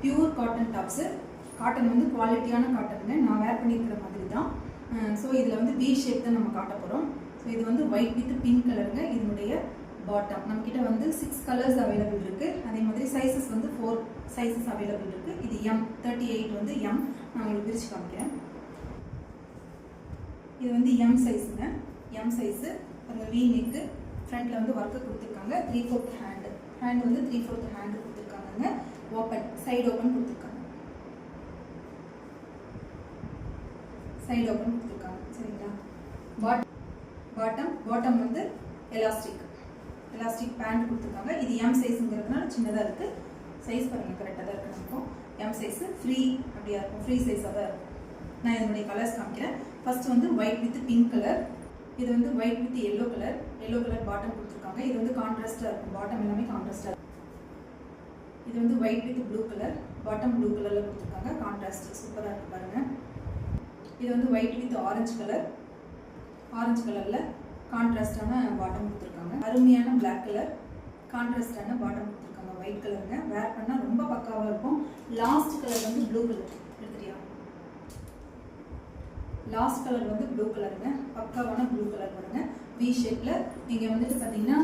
Pure cotton tops. Cotton வந்து குவாலிட்டியான காட்டனுங்க. நான் வேர் பண்ணியிருக்கிற மாதிரி தான். ஸோ இதில் வந்து வி ஷேப் தான் நம்ம காட்ட போகிறோம். ஸோ இது வந்து ஒயிட் வித் பிங்க் கலருங்க. இதனுடைய பாட்டம் நம்மக்கிட்ட வந்து 6 கலர்ஸ் அவைலபிள் இருக்குது. அதே மாதிரி சைஸஸ் வந்து 4 சைஸஸ் அவைலபிள் இருக்குது. இது எம் 38 வந்து எம். நான் உங்களுக்கு பிரித்து காமிக்கிறேன். இது வந்து எம் சைஸுங்க. எம் சைஸு அந்த வி நெக்கு, ஃப்ரண்ட்டில் வந்து ஒர்க்கு கொடுத்துருக்காங்க. 3/4 ஹேண்டு. ஹேண்ட் வந்து 3/4 ஹேண்டு கொடுத்துருக்காங்க. ஓப்பன் சைடு ஓப்பன் கொடுத்துருக்காங்க. சைடு ஓப்பன் கொடுத்துருக்காங்க. சரிங்களா? பாட்டம் வந்து எலாஸ்டிக் பேண்ட் கொடுத்துருக்காங்க. இது எம் சைஸுங்கிறதுனால சின்னதாக இருக்குது. சைஸ் பாருங்கள், கரெக்டாக தான் இருக்குது. நமக்கும் எம் சைஸு ஃப்ரீ அப்படியா இருக்கும், ஃப்ரீ சைஸாக தான் இருக்கும். நான் இதனுடைய கலர்ஸ் காமிக்கிறேன். ஃபர்ஸ்ட் வந்து ஒயிட் வித் பிங்க் கலர். இது வந்து white with yellow colour. Yellow colour bottom கொடுத்துருக்காங்க. இது வந்து கான்ட்ராஸ்டாக இருக்கும். பாட்டம் எல்லாமே கான்ட்ராஸ்டாக இருக்கும். இது வந்து white with blue colour. Bottom blue கலரில் கொடுத்துருக்காங்க. கான்ட்ராஸ்ட் சூப்பராக இருக்குது பாருங்கள். இது வந்து white with orange colour. Orange கலரில் கான்ட்ராஸ்டான பாட்டம் கொடுத்துருக்காங்க. அருமையான பிளாக் கலர் கான்ட்ராஸ்டான பாட்டம் கொடுத்துருக்காங்க. ஒயிட் கலருங்க. வேர் பண்ணால் ரொம்ப பக்காவாக இருக்கும். லாஸ்ட் கலர் வந்து ப்ளூ கலர். எடுத்துறியா? லாஸ்ட் கலர் வந்து ப்ளூ கலருங்க. பக்காவான ப்ளூ கலர் பாருங்க. வி ஷேப்பில் இங்கே வந்துட்டு பார்த்தீங்கன்னா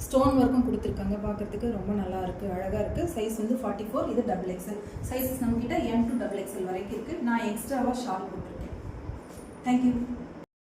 ஸ்டோன் ஒர்க்கும் கொடுத்துருக்காங்க. பார்க்குறதுக்கு ரொம்ப நல்லா இருக்குது, அழகாக இருக்குது. சைஸ் வந்து 44. இது XXL சைஸஸ் நம்மக்கிட்ட M to XXL வரைக்கும் இருக்குது. நான் எக்ஸ்ட்ராவாக ஷால் போட்டிருக்கேன். தேங்க்யூ.